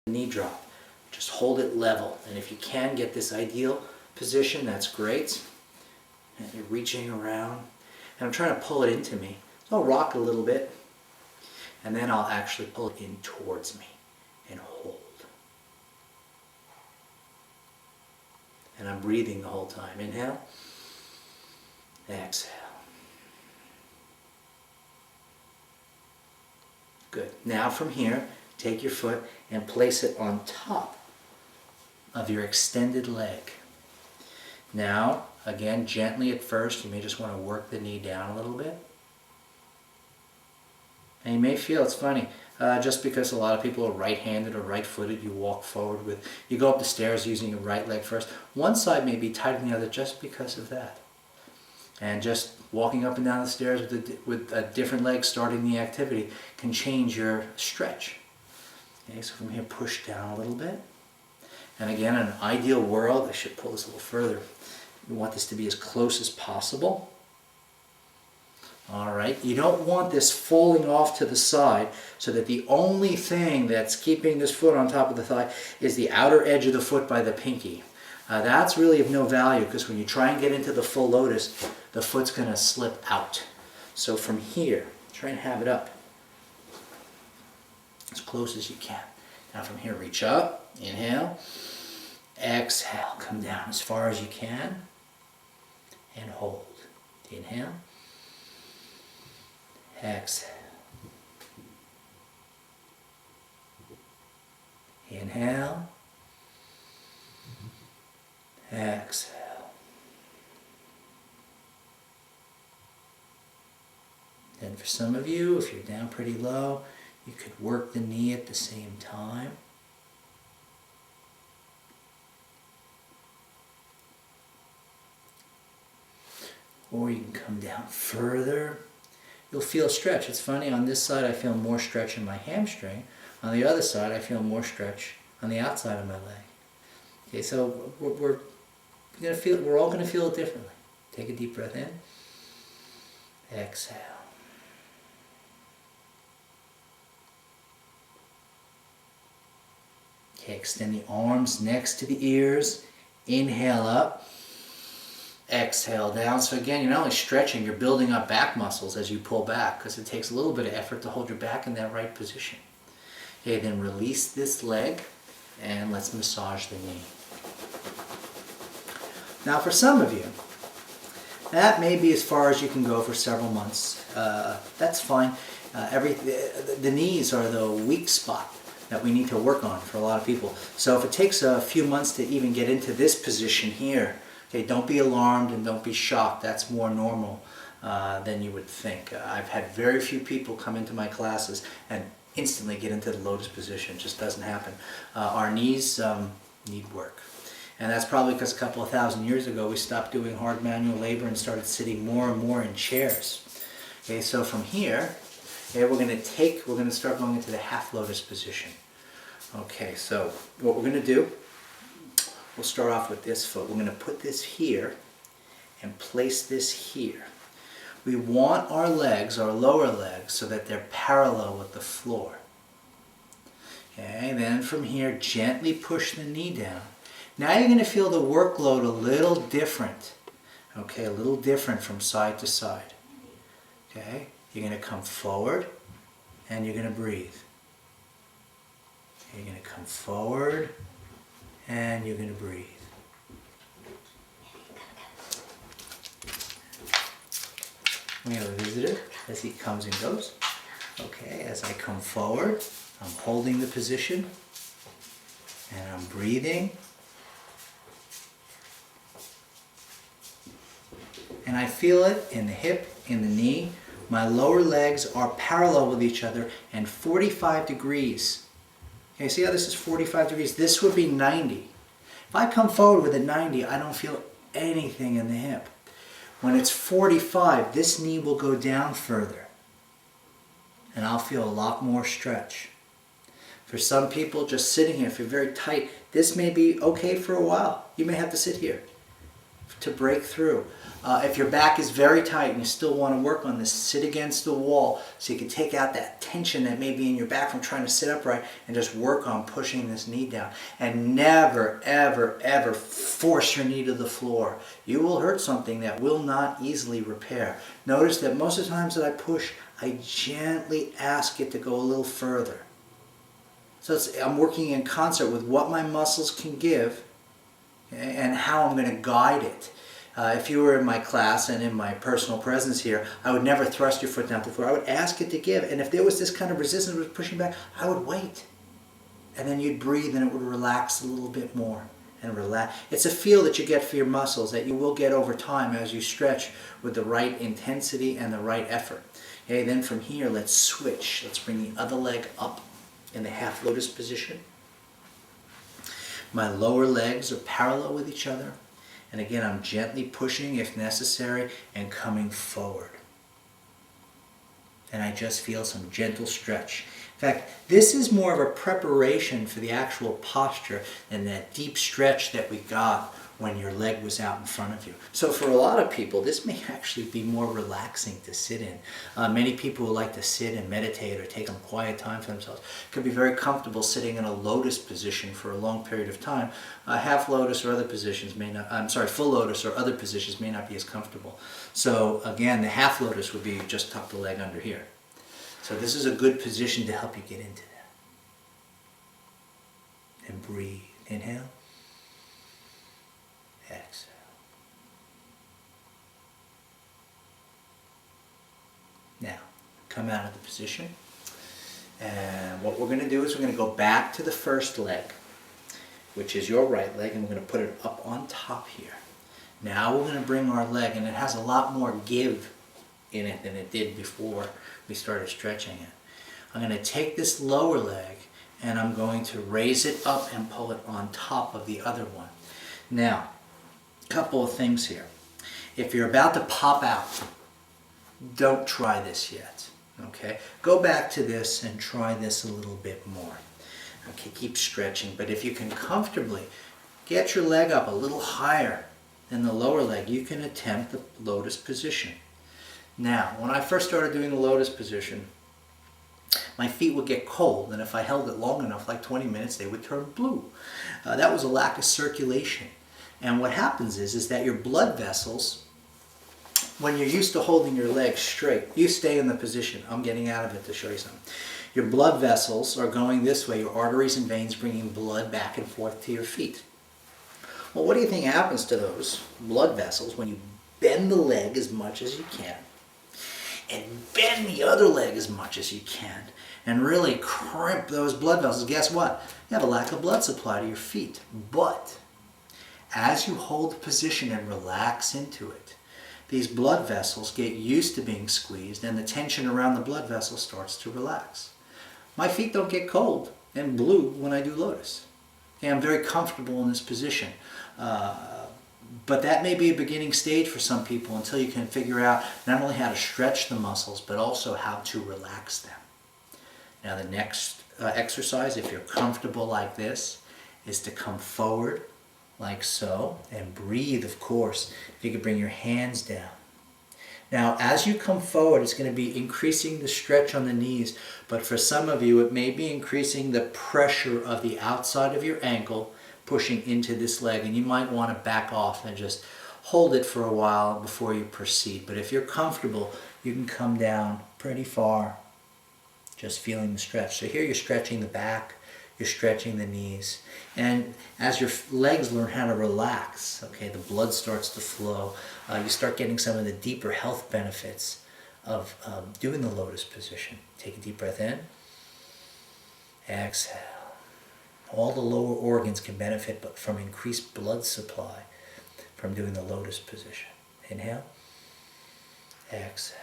knee drop. Just hold it level. And if you can get this ideal position, that's great. And you're reaching around. And I'm trying to pull it into me. So I'll rock a little bit. And then I'll actually pull it in towards me and hold. And I'm breathing the whole time. Inhale. Exhale. Good. Now from here, take your foot and place it on top of your extended leg. Now, again, gently at first, you may just want to work the knee down a little bit. And you may feel, it's funny, just because a lot of people are right-handed or right-footed, you walk forward with, you go up the stairs using your right leg first. One side may be tighter than the other just because of that. And just walking up and down the stairs with a different leg starting the activity can change your stretch. Okay, so from here, push down a little bit. And again, in an ideal world, I should pull this a little further. We want this to be as close as possible. All right, you don't want this falling off to the side so that the only thing that's keeping this foot on top of the thigh is the outer edge of the foot by the pinky. That's really of no value because when you try and get into the full lotus, the foot's going to slip out. So from here, try and have it up as close as you can. Now from here, reach up, inhale, exhale, come down as far as you can, and hold. Inhale, exhale. Inhale, exhale. And for some of you, if you're down pretty low, you could work the knee at the same time. Or you can come down further. You'll feel stretch. It's funny, on this side I feel more stretch in my hamstring. On the other side I feel more stretch on the outside of my leg. Okay, so we're all going to feel it differently. Take a deep breath in. Exhale. Okay, extend the arms next to the ears. Inhale up. Exhale down. So again, you're not only stretching, you're building up back muscles as you pull back because it takes a little bit of effort to hold your back in that right position. Okay, then release this leg and let's massage the knee. Now for some of you, that may be as far as you can go for several months. That's fine. The knees are the weak spot that we need to work on for a lot of people. So if it takes a few months to even get into this position here, okay, don't be alarmed and don't be shocked. That's more normal than you would think. I've had very few people come into my classes and instantly get into the lotus position. It just doesn't happen. Our knees need work. And that's probably because a couple of thousand years ago we stopped doing hard manual labor and started sitting more and more in chairs. Okay, so from here, okay, we're going to start going into the half lotus position. Okay, so what we're going to do, we'll start off with this foot. We're going to put this here and place this here. We want our legs, our lower legs, so that they're parallel with the floor. Okay, then from here, gently push the knee down. Now you're going to feel the workload a little different. Okay, a little different from side to side. Okay, you're going to come forward and you're going to breathe. You're going to come forward and you're going to breathe. We have a visitor as he comes and goes. Okay, as I come forward, I'm holding the position and I'm breathing. And I feel it in the hip, in the knee. My lower legs are parallel with each other and 45 degrees. Okay, see how this is 45 degrees? This would be 90. If I come forward with a 90, I don't feel anything in the hip. When it's 45, this knee will go down further. And I'll feel a lot more stretch. For some people, just sitting here, if you're very tight, this may be okay for a while. You may have to sit here to break through. If your back is very tight and you still want to work on this, sit against the wall so you can take out that tension that may be in your back from trying to sit upright and just work on pushing this knee down. And never, ever, ever force your knee to the floor. You will hurt something that will not easily repair. Notice that most of the times that I push, I gently ask it to go a little further. So I'm working in concert with what my muscles can give and how I'm going to guide it. If you were in my class and in my personal presence here, I would never thrust your foot down to the floor. I would ask it to give. And if there was this kind of resistance was pushing back, I would wait. And then you'd breathe and it would relax a little bit more. And relax. It's a feel that you get for your muscles that you will get over time as you stretch with the right intensity and the right effort. Okay, then from here, let's switch. Let's bring the other leg up in the half lotus position. My lower legs are parallel with each other. And again, I'm gently pushing if necessary and coming forward. And I just feel some gentle stretch. In fact, this is more of a preparation for the actual posture than that deep stretch that we got when your leg was out in front of you. So for a lot of people, this may actually be more relaxing to sit in. Many people who like to sit and meditate or take some quiet time for themselves could be very comfortable sitting in a lotus position for a long period of time. Half lotus or other positions may not, full lotus or other positions may not be as comfortable. So again, the half lotus would be just tuck the leg under here. So this is a good position to help you get into that. And breathe. Inhale. Exhale. Now, come out of the position. And what we're going to do is we're going to go back to the first leg, which is your right leg, and we're going to put it up on top here. Now we're going to bring our leg, and it has a lot more give in it than it did before we started stretching it. I'm going to take this lower leg, and I'm going to raise it up and pull it on top of the other one. Now, couple of things here. If you're about to pop out, don't try this yet. Okay? Go back to this and try this a little bit more. Okay, keep stretching, but if you can comfortably get your leg up a little higher than the lower leg, you can attempt the lotus position. Now, when I first started doing the lotus position, my feet would get cold, and if I held it long enough, like 20 minutes, they would turn blue. That was a lack of circulation. And what happens is that your blood vessels, when you're used to holding your legs straight, you stay in the position. I'm getting out of it to show you something. Your blood vessels are going this way, your arteries and veins bringing blood back and forth to your feet. Well, what do you think happens to those blood vessels when you bend the leg as much as you can and bend the other leg as much as you can and really crimp those blood vessels? Guess what? You have a lack of blood supply to your feet. But as you hold the position and relax into it, these blood vessels get used to being squeezed and the tension around the blood vessel starts to relax. My feet don't get cold and blue when I do lotus. Okay, I'm very comfortable in this position. But that may be a beginning stage for some people until you can figure out not only how to stretch the muscles, but also how to relax them. Now the next exercise, if you're comfortable like this, is to come forward like so, and breathe, of course. If you could bring your hands down. Now, as you come forward, it's going to be increasing the stretch on the knees, but for some of you, it may be increasing the pressure of the outside of your ankle pushing into this leg, and you might want to back off and just hold it for a while before you proceed. But if you're comfortable, you can come down pretty far, just feeling the stretch. So here you're stretching the back, you're stretching the knees. And as your legs learn how to relax, okay, the blood starts to flow. You start getting some of the deeper health benefits of doing the lotus position. Take a deep breath in. Exhale. All the lower organs can benefit from increased blood supply from doing the lotus position. Inhale. Exhale.